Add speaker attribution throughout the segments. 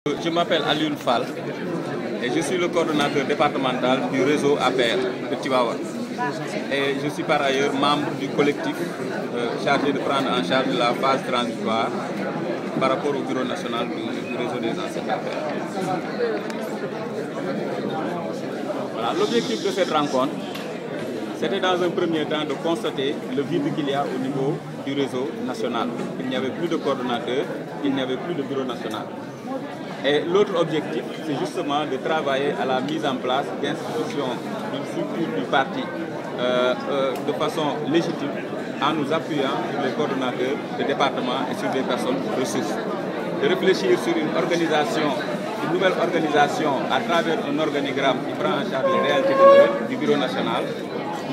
Speaker 1: Je m'appelle Alioune Fall et je suis le coordonnateur départemental du réseau APR de Tivaouane. Et je suis par ailleurs membre du collectif chargé de prendre en charge la phase transitoire par rapport au bureau national du réseau des enseignants APR. Voilà, l'objectif de cette rencontre, c'était dans un premier temps de constater le vide qu'il y a au niveau du réseau national. Il n'y avait plus de coordonnateurs, il n'y avait plus de bureau national. Et l'autre objectif, c'est justement de travailler à la mise en place d'institutions, d'une structure du parti de façon légitime, en nous appuyant sur les coordonnateurs des départements et sur des personnes ressources. De réfléchir sur une organisation, une nouvelle organisation à travers un organigramme qui prend en charge les réalités du bureau national,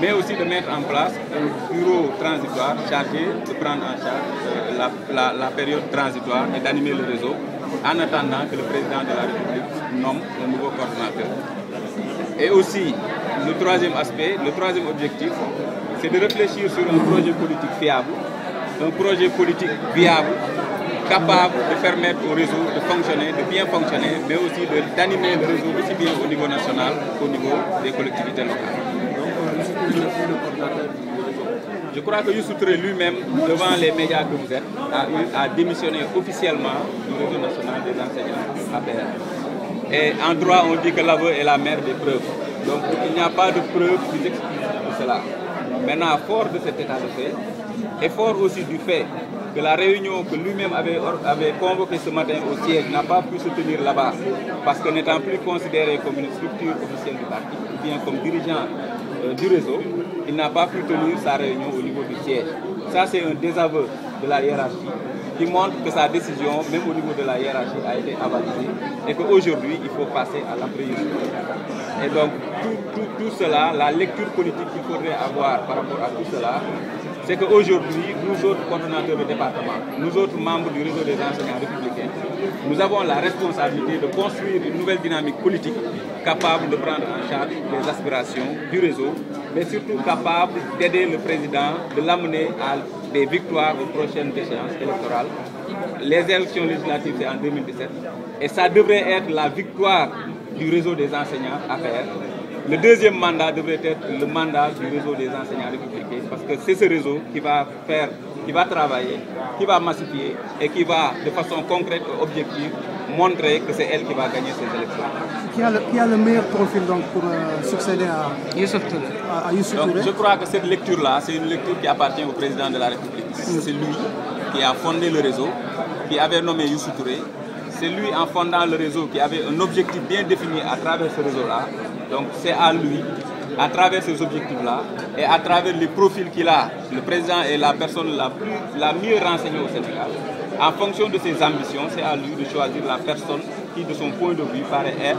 Speaker 1: mais aussi de mettre en place un bureau transitoire chargé de prendre en charge la période transitoire et d'animer le réseau, en attendant que le président de la République nomme un nouveau coordonnateur. Et aussi, le troisième aspect, le troisième objectif, c'est de réfléchir sur un projet politique fiable, un projet politique viable, capable de permettre au réseau de fonctionner, de bien fonctionner, mais aussi d'animer le réseau aussi bien au niveau national qu'au niveau des collectivités locales. Je crois que Youssou Touré lui-même, devant les médias que vous êtes, a démissionné officiellement du réseau national des enseignants APR. Et en droit, on dit que l'aveu est la mère des preuves. Donc il n'y a pas de preuves plus explicites que cela. Maintenant, fort de cet état de fait, et fort aussi du fait que la réunion que lui-même avait convoquée ce matin au siège n'a pas pu se tenir là-bas, parce que n'étant plus considéré comme une structure officielle du parti, ou bien comme dirigeant du réseau, il n'a pas pu tenir sa réunion au niveau du siège. Ça, c'est un désaveu de la hiérarchie qui montre que sa décision, même au niveau de la hiérarchie, a été avalisée et qu'aujourd'hui, il faut passer à l'après-midi. Et donc, tout cela, la lecture politique qu'il faudrait avoir par rapport à tout cela, c'est qu'aujourd'hui, nous autres coordonnateurs de département, nous autres membres du réseau des enseignants républicains, nous avons la responsabilité de construire une nouvelle dynamique politique capable de prendre en charge les aspirations du réseau, mais surtout capable d'aider le président, de l'amener à des victoires aux prochaines échéances électorales. Les élections législatives, c'est en 2017, et ça devrait être la victoire du réseau des enseignants APR. Le deuxième mandat devrait être le mandat du réseau des enseignants républicains, parce que c'est ce réseau qui va travailler, qui va massifier et qui va, de façon concrète et objective, montrer que c'est elle qui va gagner ces élections.
Speaker 2: Qui a le meilleur profil donc, pour succéder à Youssou Touré?
Speaker 1: Donc, je crois que cette lecture-là, c'est une lecture qui appartient au président de la République. C'est lui qui a fondé le réseau, qui avait nommé Youssou Touré. C'est lui, en fondant le réseau, qui avait un objectif bien défini à travers ce réseau-là. Donc c'est à lui, à travers ces objectifs-là, et à travers les profils qu'il a, le président est la personne la mieux renseignée au Sénégal. En fonction de ses ambitions, c'est à lui de choisir la personne qui, de son point de vue, paraît être,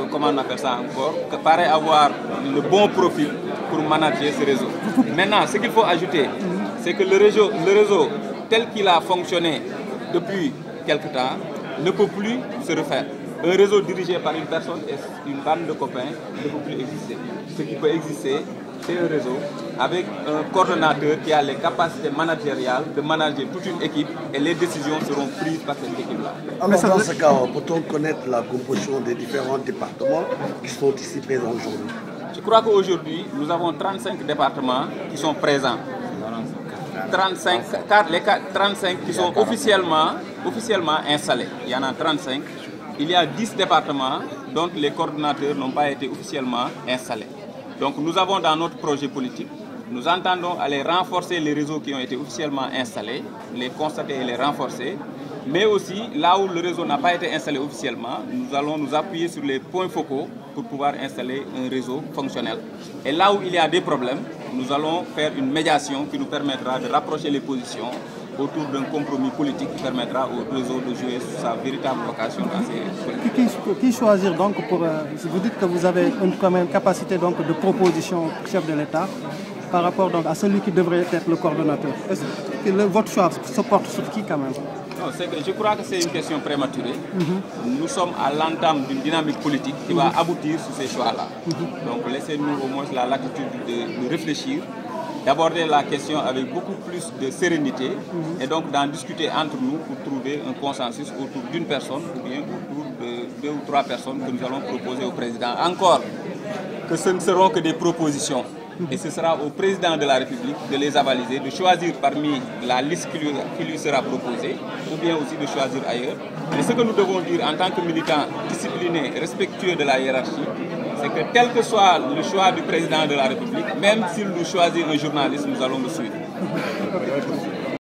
Speaker 1: comment on appelle ça encore, paraît avoir le bon profil pour manager ce réseau. Maintenant, ce qu'il faut ajouter, c'est que le réseau tel qu'il a fonctionné depuis quelque temps, ne peut plus se refaire. Un réseau dirigé par une personne et une bande de copains ne peut plus exister. Ce qui peut exister, c'est un réseau avec un coordonnateur qui a les capacités managériales de manager toute une équipe et les décisions seront prises par cette équipe-là.
Speaker 3: Alors dans ce cas, peut-on connaître la composition des différents départements qui sont ici présents aujourd'hui?
Speaker 1: Je crois qu'aujourd'hui, nous avons 35 départements qui sont présents. 35 qui sont officiellement installés. Il y en a 35. Il y a 10 départements dont les coordonnateurs n'ont pas été officiellement installés. Donc nous avons dans notre projet politique, nous entendons aller renforcer les réseaux qui ont été officiellement installés, les constater et les renforcer, mais aussi là où le réseau n'a pas été installé officiellement, nous allons nous appuyer sur les points focaux pour pouvoir installer un réseau fonctionnel. Et là où il y a des problèmes, nous allons faire une médiation qui nous permettra de rapprocher les positions autour d'un compromis politique qui permettra au réseau de jouer sa véritable vocation dans ces politiques.
Speaker 2: Qui choisir donc pour... vous dites que vous avez quand même capacité donc, de proposition au chef de l'État par rapport donc, à celui qui devrait être le coordonnateur. Est-ce que votre choix se porte sur qui quand même?
Speaker 1: Non, je crois que c'est une question prématurée. Nous sommes à l'entame d'une dynamique politique qui va aboutir sur ces choix-là. Donc laissez-nous au moins la latitude de réfléchir d'aborder la question avec beaucoup plus de sérénité et donc d'en discuter entre nous pour trouver un consensus autour d'une personne ou bien autour de 2 ou 3 personnes que nous allons proposer au président. Encore que ce ne seront que des propositions. Et ce sera au président de la République de les avaliser, de choisir parmi la liste qui lui sera proposée, ou bien aussi de choisir ailleurs. Mais ce que nous devons dire en tant que militants disciplinés, respectueux de la hiérarchie, c'est que quel que soit le choix du président de la République, même s'il nous choisit un journaliste, nous allons le suivre.